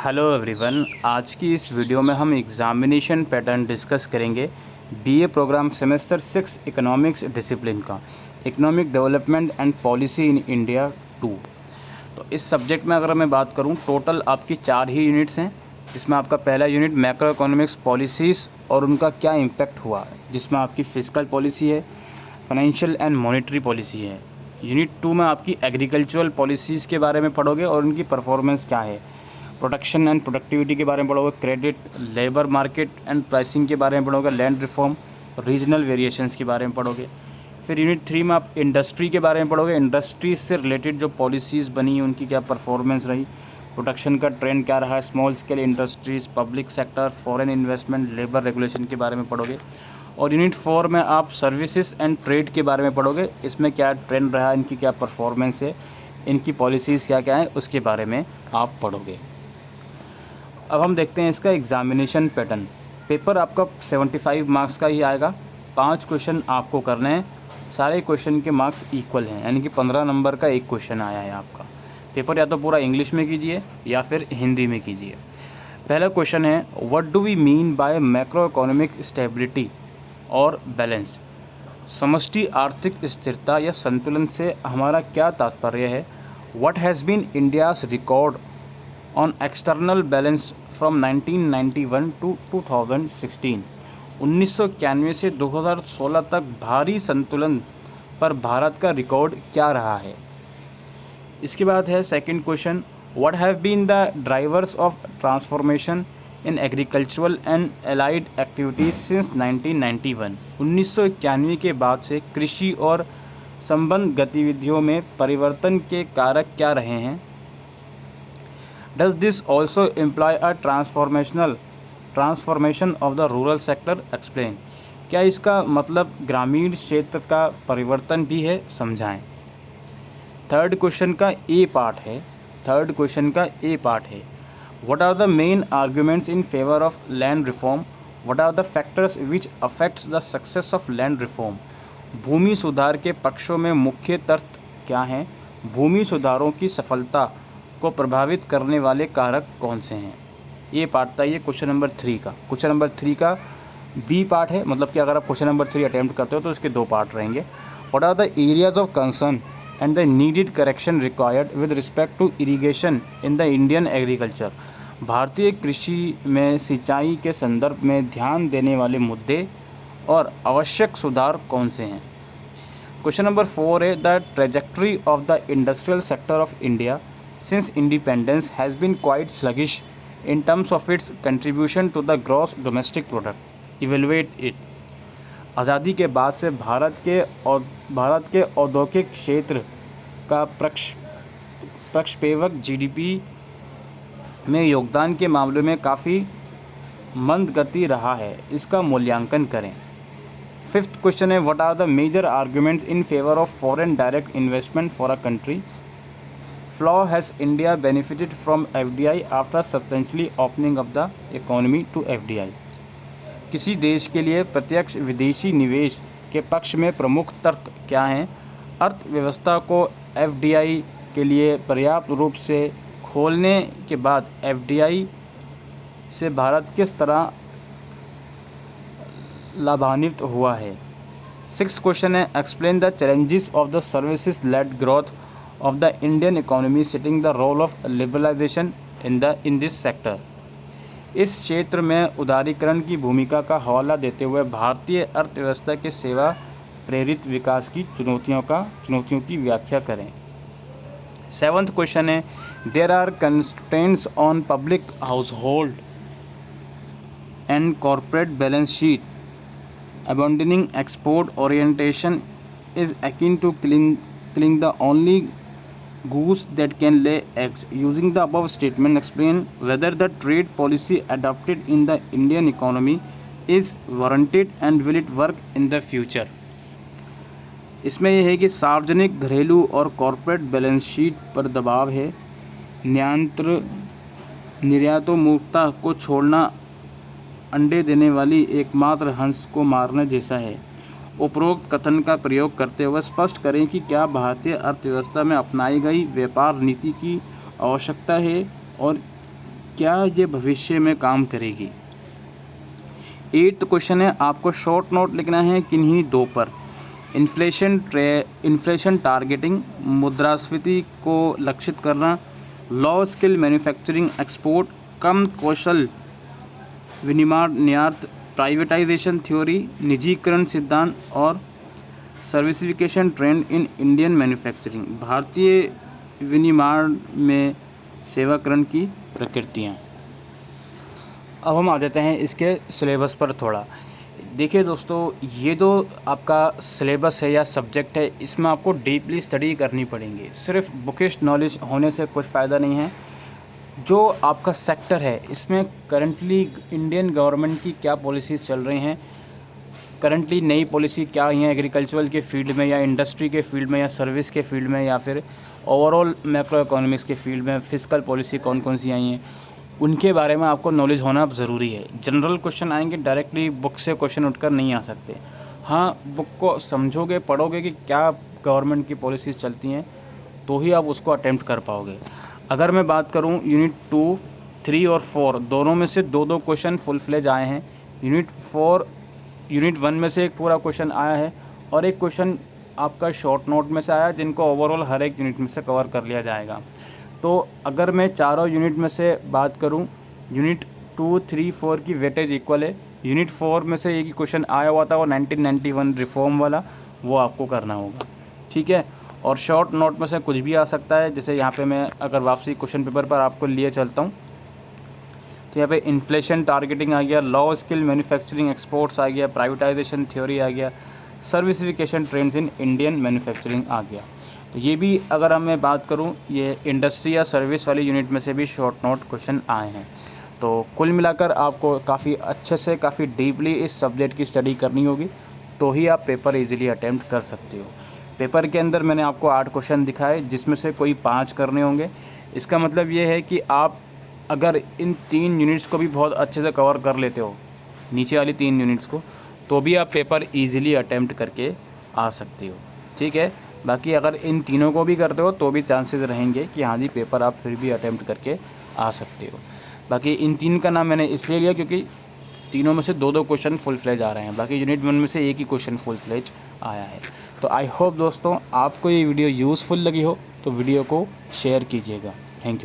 Hello everyone, आज की इस वीडियो में हम एग्ज़ामिनेशन पैटर्न डिस्कस करेंगे BA program semester 6 economics discipline का, economic development and policy in India 2। तो इस सब्जेक्ट में अगर मैं बात करूं, टोटल आपकी 4 ही यूनिट्स हैं, जिसमें आपका पहला यूनिट मैक्रो इकोनॉमिक्स पॉलिसीज़ और उनका क्या इम्पैक्ट हुआ, जिसमें आपकी फिस्कल पॉलिसी है, फाइनेंशियल एंड मॉनेटरी पॉलिसी है। यूनिट 2 में आपकी एग्रीकल्चरल पॉलिसीज़ के बारे में पढ़ोगे और उनकी परफॉर्मेंस क्या है। प्रोडक्शन एंड प्रोडक्टिविटी के बारे में पढ़ोगे, credit, labour market and pricing के बारे में पढ़ोगे, लैंड रिफॉर्म, रीजनल वेरिएशंस के बारे में पढ़ोगे। फिर यूनिट 3 में आप इंडस्ट्री के बारे में पढ़ोगे, इंडस्ट्री से रिलेटेड जो पॉलिसीज़ बनी उनकी क्या परफॉर्मेंस रही, प्रोडक्शन का ट्रेंड क्या रहा, small scale industries, public sector, foreign investment, labour regulation के बारे में पढ़ोगे। और यूनिट 4 में आप सर्विसेज एंड ट्रेड के बारे में पढ़ोगे, इसमें क्या ट्रेंड रहा, इनकी क्या परफॉर्मेंस है, इनकी पॉलिसीज़ क्या क्या है, उसके बारे में आप पढ़ोगे। अब हम देखते हैं इसका एग्ज़ामिनेशन पैटर्न। पेपर आपका 75 मार्क्स का ही आएगा। 5 क्वेश्चन आपको करने हैं, सारे क्वेश्चन के मार्क्स इक्वल हैं, यानी कि 15 नंबर का एक क्वेश्चन आया है आपका। पेपर या तो पूरा इंग्लिश में कीजिए या फिर हिंदी में कीजिए। पहला क्वेश्चन है, what do we mean by macro economic stability और बैलेंस। समष्टि आर्थिक स्थिरता या संतुलन से हमारा क्या तात्पर्य है। What has been India's record on external balance from 1991 to 2016। 1991 से 2016 तक भारी संतुलन पर भारत का रिकॉर्ड क्या रहा है। इसके बाद है second question, what have been the drivers of transformation in agricultural and allied activities since 1991। 1991 के बाद से कृषि और संबंध गतिविधियों में परिवर्तन के कारक क्या रहे हैं। Does this also imply a transformation of the rural sector? Explain. क्या इसका मतलब ग्रामीण क्षेत्र का परिवर्तन भी है, समझाएं। थर्ड क्वेश्चन का ए पार्ट है। What are the main arguments in favor of land reform? What are the factors which affects the success of land reform? भूमि सुधार के पक्षों में मुख्य तर्क क्या हैं। भूमि सुधारों की सफलता को प्रभावित करने वाले कारक कौन से हैं। ये पार्ट था ये क्वेश्चन नंबर 3 का। क्वेश्चन नंबर 3 का बी पार्ट है, मतलब कि अगर आप क्वेश्चन नंबर 3 अटैम्प्ट करते हो तो इसके 2 पार्ट रहेंगे। What are the areas of concern and the needed correction required with respect to irrigation in the Indian agriculture. भारतीय कृषि में सिंचाई के संदर्भ में ध्यान देने वाले मुद्दे और आवश्यक सुधार कौन से हैं। क्वेश्चन नंबर 4 है, the trajectory of the industrial sector of India since independence has been quite sluggish in terms of its contribution to the gross domestic product. Evaluate it. आज़ादी के बाद से भारत के औद्योगिक क्षेत्र का प्रक्षेपवक जीडीपी में योगदान के मामले में काफ़ी मंद गति रहा है, इसका मूल्यांकन करें। फिफ्थ क्वेश्चन है, what are the major arguments in favour of foreign direct investment for a country. How has India benefited from FDI after substantially opening up the economy to FDI? किसी देश के लिए प्रत्यक्ष विदेशी निवेश के पक्ष में प्रमुख तर्क क्या हैं। अर्थव्यवस्था को FDI के लिए पर्याप्त रूप से खोलने के बाद FDI से भारत किस तरह लाभान्वित हुआ है। सिक्स्थ क्वेश्चन है, explain the challenges of the services led growth of the Indian economy setting the role of liberalization in this sector. इस क्षेत्र में उदारीकरण की भूमिका का हवाला देते हुए भारतीय अर्थव्यवस्था के सेवा प्रेरित विकास की चुनौतियों की व्याख्या करें। सेवंथ क्वेश्चन है, there are constraints on public household and corporate balance sheet. abandoning export orientation is akin to killing the only goose that can lay eggs. Using the above statement, explain whether the trade policy adopted in the Indian economy is warranted and will it work in the future. इसमें यह है कि सार्वजनिक, घरेलू और corporate balance sheet पर दबाव है। निर्यातोन्मुखता को छोड़ना अंडे देने वाली एकमात्र हंस को मारने जैसा है। उपरोक्त कथन का प्रयोग करते हुए स्पष्ट करें कि क्या भारतीय अर्थव्यवस्था में अपनाई गई व्यापार नीति की आवश्यकता है और क्या ये भविष्य में काम करेगी। 8th क्वेश्चन है, आपको शॉर्ट नोट लिखना है किन्हीं दो पर। इन्फ्लेशन टारगेटिंग, मुद्रास्फीति को लक्षित करना, लो स्किल मैन्युफैक्चरिंग एक्सपोर्ट, कम कौशल विनिर्माण, प्राइवेटाइजेशन थ्योरी, निजीकरण सिद्धांत और सर्विसिफिकेशन ट्रेंड इन इंडियन मैन्युफैक्चरिंग, भारतीय विनिर्माण में सेवाकरण की प्रकृतियाँ। अब हम आ जाते हैं इसके सिलेबस पर थोड़ा। देखिए दोस्तों, ये जो आपका सिलेबस है या सब्जेक्ट है, इसमें आपको डीपली स्टडी करनी पड़ेंगी। सिर्फ बुकिश नॉलेज होने से कुछ फ़ायदा नहीं है। जो आपका सेक्टर है, इसमें करंटली इंडियन गवर्नमेंट की क्या पॉलिसीज़ चल रही हैं, करंटली नई पॉलिसी क्या आई है एग्रीकल्चरल के फील्ड में या इंडस्ट्री के फील्ड में या सर्विस के फील्ड में या फिर ओवरऑल मैक्रो इकोनॉमिक्स के फील्ड में फिस्कल पॉलिसी कौन कौन सी आई हैं, उनके बारे में आपको नॉलेज होना ज़रूरी है। जनरल क्वेश्चन आएंगे, डायरेक्टली बुक से क्वेश्चन उठकर नहीं आ सकते। हाँ, बुक को समझोगे, पढ़ोगे कि क्या गवर्नमेंट की पॉलिसीज़ चलती हैं, तो ही आप उसको अटेम्प्ट कर पाओगे। अगर मैं बात करूँ यूनिट 2, 3 और 4 दोनों में से दो क्वेश्चन फुल फ्लेज आए हैं। यूनिट 1 में से एक पूरा क्वेश्चन आया है और एक क्वेश्चन आपका शॉर्ट नोट में से आया, जिनको ओवरऑल हर एक यूनिट में से कवर कर लिया जाएगा। तो अगर मैं चारों यूनिट में से बात करूं, यूनिट 2, 3, 4 की वेटेज इक्वल है। यूनिट 4 में से एक ही क्वेश्चन आया हुआ था, वो 1991 रिफॉर्म वाला, वो आपको करना होगा, ठीक है। और शॉर्ट नोट में से कुछ भी आ सकता है। जैसे यहाँ पे मैं अगर वापसी क्वेश्चन पेपर पर आपको लिए चलता हूँ, तो यहाँ पे इन्फ्लेशन टारगेटिंग आ गया, लो स्किल मैन्युफैक्चरिंग एक्सपोर्ट्स आ गया, प्राइवेटाइजेशन थ्योरी आ गया, सर्विसिफिकेशन ट्रेंड्स इन इंडियन मैन्युफैक्चरिंग आ गया। तो ये भी अगर मैं बात करूँ, ये इंडस्ट्री या सर्विस वाली यूनिट में से भी शॉर्ट नोट क्वेश्चन आए हैं। तो कुल मिलाकर आपको काफ़ी अच्छे से, काफ़ी डीपली इस सब्जेक्ट की स्टडी करनी होगी, तो ही आप पेपर इजीली अटेम्प्ट कर सकते हो। पेपर के अंदर मैंने आपको 8 क्वेश्चन दिखाए, जिसमें से कोई 5 करने होंगे। इसका मतलब ये है कि आप अगर इन 3 यूनिट्स को भी बहुत अच्छे से कवर कर लेते हो, नीचे वाली 3 यूनिट्स को, तो भी आप पेपर ईज़िली अटेम्प्ट करके आ सकते हो, ठीक है। बाकी अगर इन तीनों को भी करते हो तो भी चांसेस रहेंगे कि हाँ जी, पेपर आप फिर भी अटेम्प्ट करके आ सकते हो। बाकी इन 3 का नाम मैंने इसलिए लिया क्योंकि तीनों में से दो क्वेश्चन फुल फ्लेज आ रहे हैं। बाकी यूनिट 1 में से एक ही क्वेश्चन फुल फ्लेज आया है। तो आई होप दोस्तों आपको ये वीडियो यूज़फुल लगी हो, तो वीडियो को शेयर कीजिएगा। Thank you.